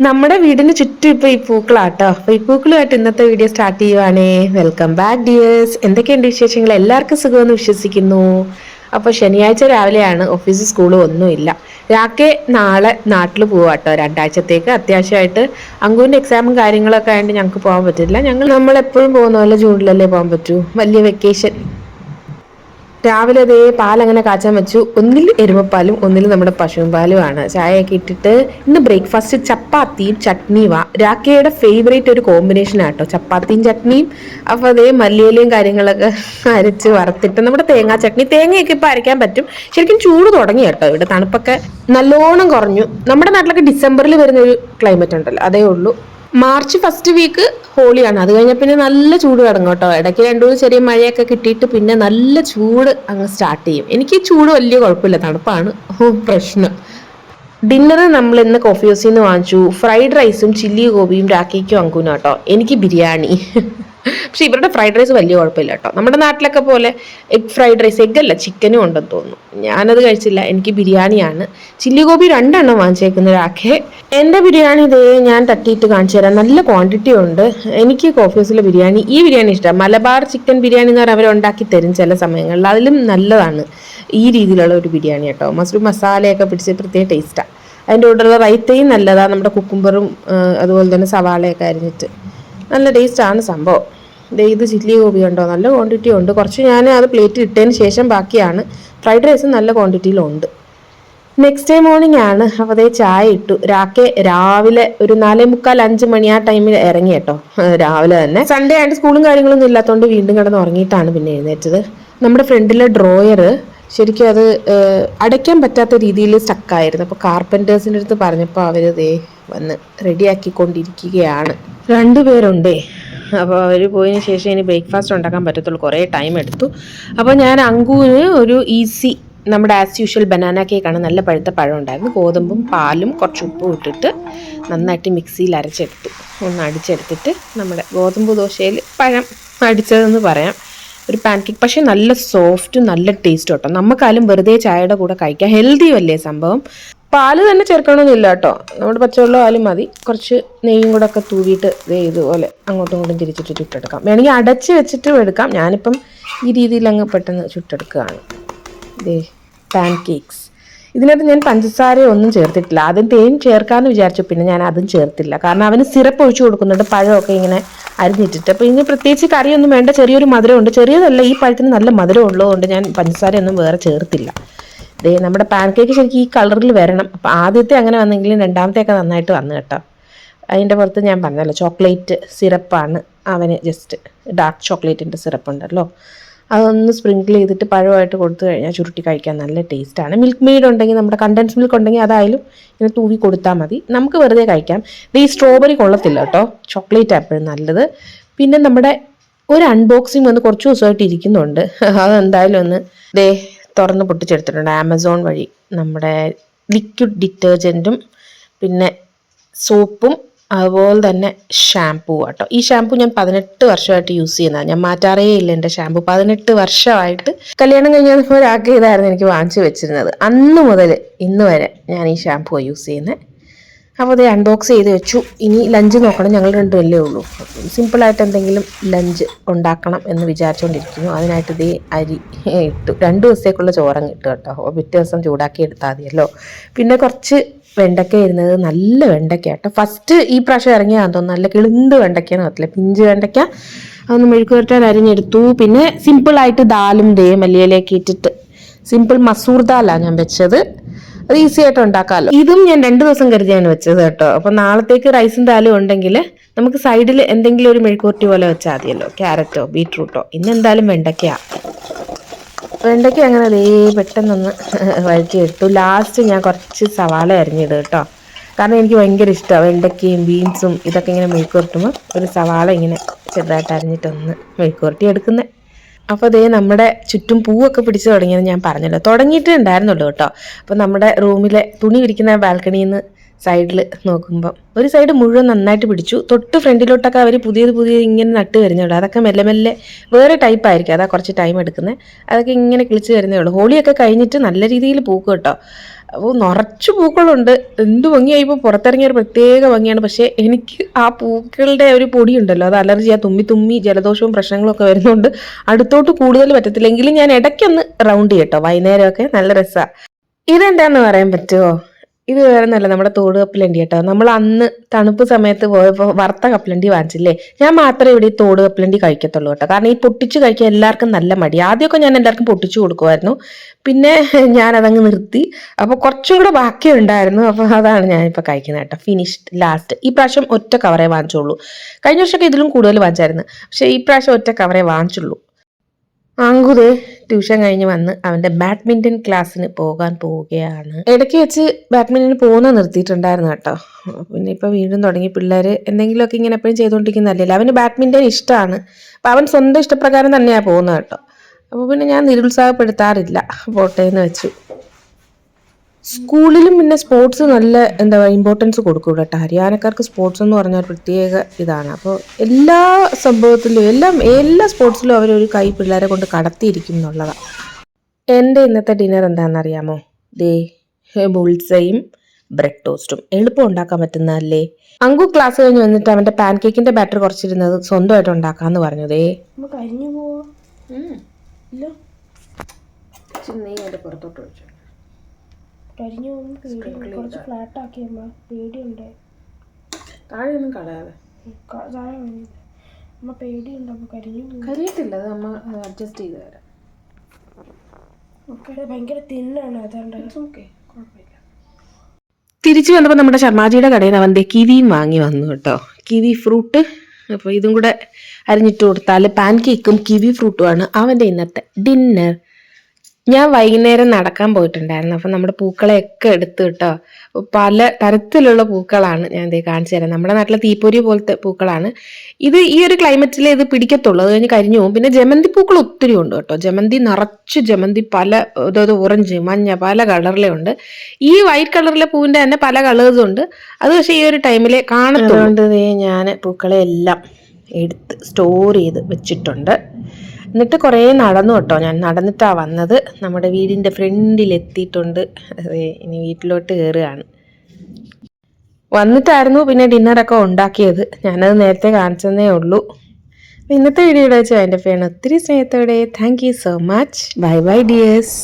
നമ്മുടെ വീടിന് ചുറ്റും ഇപ്പൊ ഈ പൂക്കളാട്ടോ. അപ്പൊ ഈ പൂക്കളുമായിട്ട് ഇന്നത്തെ വീഡിയോ സ്റ്റാർട്ട് ചെയ്യുവാണേ. Welcome back dears. എന്തൊക്കെയുണ്ട് വിശേഷങ്ങൾ? എല്ലാവർക്കും സുഖമെന്ന് വിശ്വസിക്കുന്നു. അപ്പൊ ശനിയാഴ്ച രാവിലെയാണ്, ഓഫീസ് സ്കൂളും ഒന്നുമില്ല. രാക്കെ നാളെ നാട്ടിൽ പോവാട്ടോ രണ്ടാഴ്ചത്തേക്ക്. അത്യാവശ്യമായിട്ട് അങ്കുവിന്റെ എക്സാമും കാര്യങ്ങളൊക്കെ ആയതുകൊണ്ട് ഞങ്ങൾക്ക് പോകാൻ പറ്റില്ല. നമ്മളെപ്പോഴും പോകുന്ന പോലെ ജൂണിലല്ലേ പോകാൻ പറ്റൂ, വലിയ വെക്കേഷൻ. രാവിലെ അതേ പാലങ്ങനെ കാച്ചാൻ വെച്ചു. ഒന്നിൽ എരുമപ്പാലും ഒന്നിൽ നമ്മുടെ പശുവും പാലുമാണ്. ചായയൊക്കെ ഇട്ടിട്ട് ഇന്ന് ബ്രേക്ക്ഫാസ്റ്റ് ചപ്പാത്തിയും ചട്നിയുമാ. രാക്കയുടെ ഫേവറേറ്റ് ഒരു കോമ്പിനേഷൻ ആട്ടോ, ചപ്പാത്തിയും ചട്നിയും. അപ്പൊ അതേ മല്ലിയിലയും കാര്യങ്ങളൊക്കെ അരച്ച് വറുത്തിട്ട് നമ്മുടെ തേങ്ങാ ചട്നി. തേങ്ങയൊക്കെ ഇപ്പൊ അരയ്ക്കാൻ പറ്റും. ശരിക്കും ചൂട് തുടങ്ങി കേട്ടോ, ഇവിടെ തണുപ്പൊക്കെ നല്ലോണം കുറഞ്ഞു. നമ്മുടെ നാട്ടിലൊക്കെ ഡിസംബറിൽ വരുന്ന ഒരു ക്ലൈമറ്റ് ഉണ്ടല്ലോ, അതേ ഉള്ളൂ. മാർച്ച് ഫസ്റ്റ് വീക്ക് ഹോളിയാണ്. അത് കഴിഞ്ഞാൽ പിന്നെ നല്ല ചൂട് തുടങ്ങും കേട്ടോ. ഇടയ്ക്ക് രണ്ടു മൂന്ന് ചെറിയ മഴയൊക്കെ കിട്ടിയിട്ട് പിന്നെ നല്ല ചൂട് അങ്ങ് സ്റ്റാർട്ട് ചെയ്യും. എനിക്ക് ചൂട് വലിയ കുഴപ്പമില്ല, തണുപ്പാണ് പ്രശ്നം. ഡിന്നർ നമ്മൾ ഇന്ന് കോഫി ഹൗസിൽ നിന്ന് വാങ്ങിച്ചു. ഫ്രൈഡ് റൈസും ചില്ലി ഗോപിയും രാക്കിക്കും അങ്കുനും കേട്ടോ. എനിക്ക് ബിരിയാണി. പക്ഷെ ഇവരുടെ ഫ്രൈഡ് റൈസ് വലിയ കുഴപ്പമില്ല കേട്ടോ. നമ്മുടെ നാട്ടിലൊക്കെ പോലെ എഗ് ഫ്രൈഡ് റൈസ്, എഗ്ഗല്ല ചിക്കനും ഉണ്ടെന്ന് തോന്നുന്നു. ഞാനത് കഴിച്ചില്ല, എനിക്ക് ബിരിയാണിയാണ്. ചില്ലി ഗോപി 2 വാങ്ങിച്ചേക്കുന്ന രാഖെ. എൻ്റെ ബിരിയാണി ഇതേ ഞാൻ തട്ടിയിട്ട് കാണിച്ചു തരാം. നല്ല ക്വാണ്ടിറ്റി ഉണ്ട്. എനിക്ക് കോഫി ഹൗസിലെ ബിരിയാണി, ഈ ബിരിയാണി ഇഷ്ടമാണ്. മലബാർ ചിക്കൻ ബിരിയാണി എന്ന് പറഞ്ഞാൽ അവരുണ്ടാക്കി തരും ചില സമയങ്ങളിൽ. അതിലും നല്ലതാണ് ഈ രീതിയിലുള്ള ഒരു ബിരിയാണി കേട്ടോ. മസാലയൊക്കെ പിടിച്ച് പ്രത്യേക ടേസ്റ്റാണ്. അതിൻ്റെ കൂടെയുള്ള റൈത്തയും നല്ലതാണ്. നമ്മുടെ കുക്കുംബറും അതുപോലെ തന്നെ സവാളയൊക്കെ അരിഞ്ഞിട്ട് നല്ല ടേസ്റ്റാണ് സംഭവം. ഇത് ചില്ലി ഗോപി ഉണ്ടോ, നല്ല ക്വാണ്ടിറ്റി ഉണ്ട്. കുറച്ച് ഞാൻ അത് പ്ലേറ്റിൽ ഇട്ടതിന് ശേഷം ബാക്കിയാണ്. ഫ്രൈഡ് റൈസ് നല്ല ക്വാണ്ടിറ്റിയിലുണ്ട്. നെക്സ്റ്റ് ഡേ മോർണിംഗ് ആണ്. അപ്പോൾ അതേ ചായ ഇട്ടു. രാവിലെ ഒരു 4:45-5 ആ ടൈമിൽ ഇറങ്ങി കേട്ടോ. രാവിലെ തന്നെ സൺഡേ ആയിട്ട് സ്കൂളും കാര്യങ്ങളൊന്നും ഇല്ലാത്തതുകൊണ്ട് വീണ്ടും കിടന്ന് ഉറങ്ങിയിട്ടാണ് പിന്നെ എഴുന്നേറ്റത്. നമ്മുടെ ഫ്രണ്ടിലെ ഡ്രോയർ ശരിക്കും അത് അടയ്ക്കാൻ പറ്റാത്ത രീതിയിൽ സ്റ്റക്കായിരുന്നു. അപ്പോൾ കാർപ്പൻറ്റേഴ്സിൻ്റെ അടുത്ത് പറഞ്ഞപ്പോൾ അവർ ദേ വന്ന് റെഡിയാക്കിക്കൊണ്ടിരിക്കുകയാണ്. 2 പേരുണ്ടേ. അപ്പോൾ അവർ പോയതിന് ശേഷം ഇനി ബ്രേക്ക്ഫാസ്റ്റ് ഉണ്ടാക്കാൻ പറ്റത്തുള്ളൂ. കുറേ ടൈം എടുത്തു. അപ്പോൾ ഞാൻ അങ്കുവിന് ഒരു ഈസി, നമ്മുടെ ആസ് യൂഷ്വൽ ബനാന കേക്കാണ്. നല്ല പഴുത്ത പഴം ഉണ്ടായിരുന്നു. ഗോതമ്പും പാലും കുറച്ച് ഉപ്പും ഇട്ടിട്ട് നന്നായിട്ട് മിക്സിയിൽ അരച്ചെടുത്തു. ഒന്ന് അടിച്ചെടുത്തിട്ട് നമ്മുടെ ഗോതമ്പ് ദോശയിൽ പഴം അടിച്ചതെന്ന് പറയാം. ഒരു പാൻ കേക്ക്, പക്ഷേ നല്ല സോഫ്റ്റും നല്ല ടേസ്റ്റ് കേട്ടോ. നമുക്കാലും വെറുതെ ചായയുടെ കൂടെ കഴിക്കാം. ഹെൽത്തിയും അല്ലേ സംഭവം. പാല് തന്നെ ചേർക്കണമെന്നില്ല കേട്ടോ, നമ്മുടെ പച്ചവെള്ളം ആയാലും മതി. കുറച്ച് നെയ്യും കൂടെ ഒക്കെ തൂവിയിട്ട് ഇതുപോലെ അങ്ങോട്ടും ഇങ്ങോട്ടും തിരിച്ചിട്ട് ചുട്ടെടുക്കാം. വേണമെങ്കിൽ അടച്ച് വെച്ചിട്ടും എടുക്കാം. ഞാനിപ്പം ഈ രീതിയിൽ അങ്ങ് പെട്ടെന്ന് ചുട്ടെടുക്കുകയാണ്. Pan cakes. ഇതിനകത്ത് ഞാൻ പഞ്ചസാരയൊന്നും ചേർത്തിട്ടില്ല. ആദ്യം തേൻ ചേർക്കാമെന്ന് വിചാരിച്ചു, പിന്നെ ഞാൻ അതും ചേർത്തില്ല. കാരണം അവന് സിറപ്പ് ഒഴിച്ചു കൊടുക്കുന്നുണ്ട്, പഴമൊക്കെ ഇങ്ങനെ അരിഞ്ഞിട്ടിട്ട്. അപ്പോൾ ഇതിന് പ്രത്യേകിച്ച് കറിയൊന്നും വേണ്ട. ചെറിയൊരു മധുരമുണ്ട്. ചെറിയതല്ല, ഈ പഴത്തിന് നല്ല മധുരം ഉള്ളതുകൊണ്ട് ഞാൻ പഞ്ചസാരയൊന്നും വേറെ ചേർത്തില്ല. നമ്മുടെ പാൻ കേക്ക് ശരിക്കും ഈ കളറിൽ വരണം. അപ്പം ആദ്യത്തെ അങ്ങനെ വന്നെങ്കിലും രണ്ടാമത്തെയൊക്കെ നന്നായിട്ട് വന്നു കേട്ടോ. അതിൻ്റെ പുറത്ത് ഞാൻ പറഞ്ഞല്ലോ ചോക്ലേറ്റ് സിറപ്പാണ്. അവന് ജസ്റ്റ് ഡാർക്ക് ചോക്ലേറ്റിൻ്റെ സിറപ്പ് ഉണ്ടല്ലോ, അതൊന്ന് സ്പ്രിങ്കിൾ ചെയ്തിട്ട് പഴമായിട്ട് കൊടുത്തു കഴിഞ്ഞാൽ ചുരുട്ടി കഴിക്കാൻ നല്ല ടേസ്റ്റാണ്. മിൽക്ക് മെയ്ഡ് ഉണ്ടെങ്കിൽ, നമ്മുടെ കണ്ടൻസ് മിൽക്ക് ഉണ്ടെങ്കിൽ അതായാലും ഇങ്ങനെ തൂവി കൊടുത്താൽ മതി. നമുക്ക് വെറുതെ കഴിക്കാം. ഈ സ്ട്രോബെറി കൊള്ളത്തില്ല കേട്ടോ, ചോക്ലേറ്റ് എപ്പോഴും നല്ലത്. പിന്നെ നമ്മുടെ ഒരു അൺബോക്സിങ് വന്ന് കുറച്ച് ദിവസമായിട്ട് ഇരിക്കുന്നുണ്ട്. അതെന്തായാലും ഒന്ന് തുറന്ന് പൊട്ടിച്ചെടുത്തിട്ടുണ്ട് ആമസോൺ വഴി. നമ്മുടെ ലിക്വിഡ് ഡിറ്റർജൻറ്റും പിന്നെ സോപ്പും അതുപോലെ തന്നെ ഷാമ്പൂ കേട്ടോ. ഈ ഷാമ്പൂ ഞാൻ 18 വർഷമായിട്ട് യൂസ് ചെയ്യുന്നതാണ്. ഞാൻ മാറ്റാറേ ഇല്ല എൻ്റെ ഷാമ്പൂ. 18 വർഷമായിട്ട്. കല്യാണം കഴിഞ്ഞപ്പോൾ ഒരാൾക്ക് ഇതായിരുന്നു എനിക്ക് വാങ്ങിച്ചു വെച്ചിരുന്നത്. അന്ന് മുതൽ ഇന്ന് വരെ ഞാൻ ഈ ഷാമ്പൂ യൂസ് ചെയ്യുന്നത്. അപ്പോൾ അത് അൺബോക്സ് ചെയ്ത് വെച്ചു. ഇനി ലഞ്ച് നോക്കണം. ഞങ്ങൾ 2 അല്ലേ ഉള്ളൂ. സിമ്പിളായിട്ട് എന്തെങ്കിലും ലഞ്ച് ഉണ്ടാക്കണം എന്ന് വിചാരിച്ചുകൊണ്ടിരിക്കുന്നു. അതിനായിട്ട് ഇതേ അരി ഇട്ടു. 2 ദിവസത്തേക്കുള്ള ചോറങ്ങ് ഇട്ടു കേട്ടോ. പിറ്റേ ദിവസം ചൂടാക്കി എടുത്താൽ മതിയല്ലോ. പിന്നെ കുറച്ച് വെണ്ടയ്ക്ക ഇരുന്നത്, നല്ല വെണ്ടയ്ക്ക കേട്ടോ. ഫസ്റ്റ് ഈ പ്രാവശ്യം ഇറങ്ങിയാന്ന് തോന്നുന്നു. നല്ല കിളുന്ത് വെണ്ടയ്ക്കാന്ന് പറയത്തില്ല, പിഞ്ച് വെണ്ടയ്ക്ക. അതൊന്ന് മെഴുക്ക് പുരട്ടാൻ അരിഞ്ഞെടുത്തു. പിന്നെ സിമ്പിളായിട്ട് ദാലും മല്ലിയിലയൊക്കെ ഇട്ടിട്ട് സിമ്പിൾ മസൂർ ദാലാണ് ഞാൻ വെച്ചത്. അത് ഈസി ആയിട്ട് ഉണ്ടാക്കാമല്ലോ. ഇതും ഞാൻ 2 ദിവസം കരുതിയാണ് വെച്ചത് കേട്ടോ. അപ്പൊ നാളത്തേക്ക് റൈസും ദാലും ഉണ്ടെങ്കിൽ നമുക്ക് സൈഡിൽ എന്തെങ്കിലും ഒരു മെഴുക്കുവരട്ടി പോലെ വെച്ചാൽ മതിയല്ലോ. ക്യാരറ്റോ ബീട്രൂട്ടോ. ഇന്ന് എന്തായാലും വെണ്ടയ്ക്ക അങ്ങനെ പെട്ടെന്നൊന്ന് വഴറ്റിയെടുത്തു. ലാസ്റ്റ് ഞാൻ കുറച്ച് സവാള അരിഞ്ഞിടും കേട്ടോ. കാരണം എനിക്ക് ഭയങ്കര ഇഷ്ടമാണ് വെണ്ടയ്ക്കയും ബീൻസും ഇതൊക്കെ ഇങ്ങനെ മെഴുക്കുവരട്ടുമ്പോൾ ഒരു സവാള ഇങ്ങനെ ചെറുതായിട്ട് അരിഞ്ഞിട്ടൊന്ന് മെഴുക്കുവരട്ടി എടുക്കുന്നത്. അപ്പോൾ നമ്മുടെ ചുറ്റും പൂവൊക്കെ പിടിച്ച് തുടങ്ങിയത് ഞാൻ പറഞ്ഞല്ലോ. തുടങ്ങിയിട്ടേ ഉണ്ടായിരുന്നുള്ളൂ കേട്ടോ. അപ്പോൾ നമ്മുടെ റൂമിലെ തുണി വിരിക്കുന്ന ബാൽക്കണിയിൽ നിന്ന് സൈഡിൽ നോക്കുമ്പോൾ ഒരു സൈഡ് മുഴുവൻ നന്നായിട്ട് പിടിച്ചു. തൊട്ട് ഫ്രണ്ടിലോട്ടൊക്കെ അവർ പുതിയത് ഇങ്ങനെ നട്ട് വരുന്നുള്ളൂ. അതൊക്കെ മെല്ലെ മെല്ലെ വേറെ ടൈപ്പ് ആയിരിക്കും, അതാ കുറച്ച് ടൈം എടുക്കുന്നത്. അതൊക്കെ ഇങ്ങനെ കിളിച്ച് വരുന്നേ ഉള്ളൂ. ഹോളിയൊക്കെ കഴിഞ്ഞിട്ട് നല്ല രീതിയിൽ പൂക്കും കേട്ടോ. അപ്പോൾ നിറച്ച് പൂക്കളുണ്ട്. എന്ത് ഭംഗിയായിപ്പോൾ പുറത്തിറങ്ങിയ ഒരു പ്രത്യേക ഭംഗിയാണ്. പക്ഷേ എനിക്ക് ആ പൂക്കളുടെ ഒരു പൊടിയുണ്ടല്ലോ, അത് അലർജി, ആ തുമ്മി ജലദോഷവും പ്രശ്നങ്ങളും ഒക്കെ വരുന്നതുകൊണ്ട് അടുത്തോട്ട് കൂടുതൽ പറ്റത്തില്ലെങ്കിലും ഞാൻ ഇടയ്ക്കൊന്ന് റൗണ്ട് ചെയ്യട്ടോ. വൈകുന്നേരമൊക്കെ നല്ല രസമാണ്. ഇതെന്താന്ന് പറയാൻ പറ്റുമോ? ഇത് വേറെ ഒന്നല്ല, നമ്മുടെ തോട് കപ്പലണ്ടി കേട്ടോ. നമ്മൾ അന്ന് തണുപ്പ് സമയത്ത് പോയപ്പോൾ വറുത്ത കപ്പലണ്ടി വാങ്ങിച്ചില്ലേ, ഞാൻ മാത്രമേ ഇവിടെ ഈ തോട് കപ്പലണ്ടി കഴിക്കത്തുള്ളൂ കേട്ടോ. കാരണം ഈ പൊട്ടിച്ച് കഴിക്കാൻ എല്ലാവർക്കും നല്ല മടി. ആദ്യമൊക്കെ ഞാൻ എല്ലാവർക്കും പൊട്ടിച്ചു കൊടുക്കുമായിരുന്നു, പിന്നെ ഞാൻ അതങ്ങ് നിർത്തി. അപ്പോൾ കുറച്ചും കൂടെ ബാക്കി ഉണ്ടായിരുന്നു. അപ്പോൾ അതാണ് ഞാനിപ്പോൾ കഴിക്കുന്നത് കേട്ടോ. Finished last. ഈ പ്രാവശ്യം ഒറ്റ കവറേ വാങ്ങിച്ചുള്ളൂ. കഴിഞ്ഞ വർഷമൊക്കെ ഇതിലും കൂടുതൽ വാങ്ങിച്ചായിരുന്നു, പക്ഷേ ഈ പ്രാവശ്യം ഒറ്റ കവറേ വാങ്ങിച്ചുള്ളൂ. അങ്കുദേ ട്യൂഷൻ കഴിഞ്ഞ് വന്ന് അവൻ്റെ ബാഡ്മിൻ്റൺ ക്ലാസ്സിന് പോകാൻ പോവുകയാണ്. ഇടയ്ക്ക് വെച്ച് ബാഡ്മിൻ്റന് പോകുന്ന നിർത്തിയിട്ടുണ്ടായിരുന്നു കേട്ടോ. പിന്നെ ഇപ്പോൾ വീണ്ടും തുടങ്ങി. പിള്ളേർ എന്തെങ്കിലുമൊക്കെ ഇങ്ങനെ എപ്പോഴും ചെയ്തുകൊണ്ടിരിക്കുന്നതല്ലേ. അവന് ബാഡ്മിൻ്റൺ ഇഷ്ടമാണ്. അപ്പോൾ അവൻ സ്വന്തം ഇഷ്ടപ്രകാരം തന്നെയാണ് പോകുന്നത് കേട്ടോ. അപ്പോൾ പിന്നെ ഞാൻ നിരുത്സാഹപ്പെടുത്താറില്ല, പോട്ടെ എന്ന് വെച്ചു. സ്കൂളിലും പിന്നെ സ്പോർട്സ് നല്ല എന്താ പറയുക ഇമ്പോർട്ടൻസ് കൊടുക്കും കേട്ടോ. ഹരിയാനക്കാർക്ക് സ്പോർട്സ് എന്ന് പറഞ്ഞാൽ പ്രത്യേക ഇതാണ്. അപ്പോൾ എല്ലാ സംഭവത്തിലും എല്ലാ സ്പോർട്സിലും അവരൊരു കൈ പിള്ളേരെ കൊണ്ട് കടത്തിയിരിക്കും എന്നുള്ളതാണ്. എൻ്റെ ഇന്നത്തെ ഡിന്നർ എന്താണെന്നറിയാമോ? ദേ ബുൾസയും ബ്രെഡ് ടോസ്റ്റും. എളുപ്പം ഉണ്ടാക്കാൻ പറ്റുന്നതല്ലേ. അങ്കു ക്ലാസ് കഴിഞ്ഞ് വന്നിട്ട് അവൻ്റെ പാൻ കേക്കിൻ്റെ ബാറ്റർ കുറച്ചിരുന്നത് സ്വന്തമായിട്ട് ഉണ്ടാക്കാമെന്ന് പറഞ്ഞതേ. കരിഞ്ഞു പോവാ പുറത്തോട്ട് വെച്ചു. കരിഞ്ഞു പോകുമ്പോൾ കുറച്ച് ഫ്ലാറ്റ് ആക്കിയമ്മ പേടിയുണ്ട്. താഴെയൊന്നും കളയാതെ താഴെ അമ്മ പേടിയുണ്ട്. അമ്മ കരിയത്തില്ല, അത് അമ്മ അഡ്ജസ്റ്റ് ചെയ്ത് തരാം. ഓക്കെ, ഭയങ്കര തിന്നാണ്, അതുകൊണ്ട് ഓക്കെ, കുഴപ്പമില്ല. തിരിച്ചു വന്നപ്പോൾ നമ്മുടെ ശർമാജിയുടെ കടയിൽ നിന്ന് അവൻ്റെ കിവിയും വാങ്ങി വന്നു കേട്ടോ. Kiwi fruit. അപ്പോൾ ഇതും കൂടെ അരിഞ്ഞിട്ട് കൊടുത്താൽ പാൻ കേക്കും കിവി ഫ്രൂട്ടുമാണ് അവൻ്റെ ഇന്നത്തെ ഡിന്നർ. ഞാൻ വൈകുന്നേരം നടക്കാൻ പോയിട്ടുണ്ടായിരുന്നു. അപ്പം നമ്മുടെ പൂക്കളെയൊക്കെ എടുത്ത് കേട്ടോ. പല തരത്തിലുള്ള പൂക്കളാണ് ഞാൻ ഇതേ കാണിച്ചു തരാം. നമ്മുടെ നാട്ടിലെ തീപ്പൊരി പോലത്തെ പൂക്കളാണ് ഇത്. ഈ ഒരു ക്ലൈമറ്റിൽ ഇത് പിടിക്കത്തുള്ളൂ, അത് കഴിഞ്ഞ് കരിഞ്ഞു പോകും. പിന്നെ ജമന്തി പൂക്കൾ ഒത്തിരി ഉണ്ട് കേട്ടോ. ജമന്തി നിറച്ച് ജമന്തി, പല അതായത് ഓറഞ്ച്, മഞ്ഞ, പല കളറിലെ ഉണ്ട്. ഈ വൈറ്റ് കളറിലെ പൂവിൻ്റെ തന്നെ പല കളേഴ്സും ഉണ്ട്. അത് പക്ഷേ ഈ ഒരു ടൈമിലെ കാണത്തുള്ളൂ. അതുകൊണ്ട് ഞാൻ പൂക്കളെ എല്ലാം എടുത്ത് സ്റ്റോർ ചെയ്ത് വെച്ചിട്ടുണ്ട്. എന്നിട്ട് കുറേ നടന്നു കേട്ടോ. ഞാൻ നടന്നിട്ടാണ് വന്നത്. നമ്മുടെ വീടിൻ്റെ ഫ്രണ്ടിലെത്തിയിട്ടുണ്ട്. അതെ, ഇനി വീട്ടിലോട്ട് കയറുകയാണ്. വന്നിട്ടായിരുന്നു പിന്നെ ഡിന്നറൊക്കെ ഉണ്ടാക്കിയത്. ഞാനത് നേരത്തെ കാണിച്ചതേ ഉള്ളൂ. ഇന്നത്തെ വീഡിയോ ഇവിടെ വെച്ച് അതിൻ്റെ ഫേൺ ഒത്തിരി സ്നേഹത്തോടെ. Thank you so much. Bye bye dears.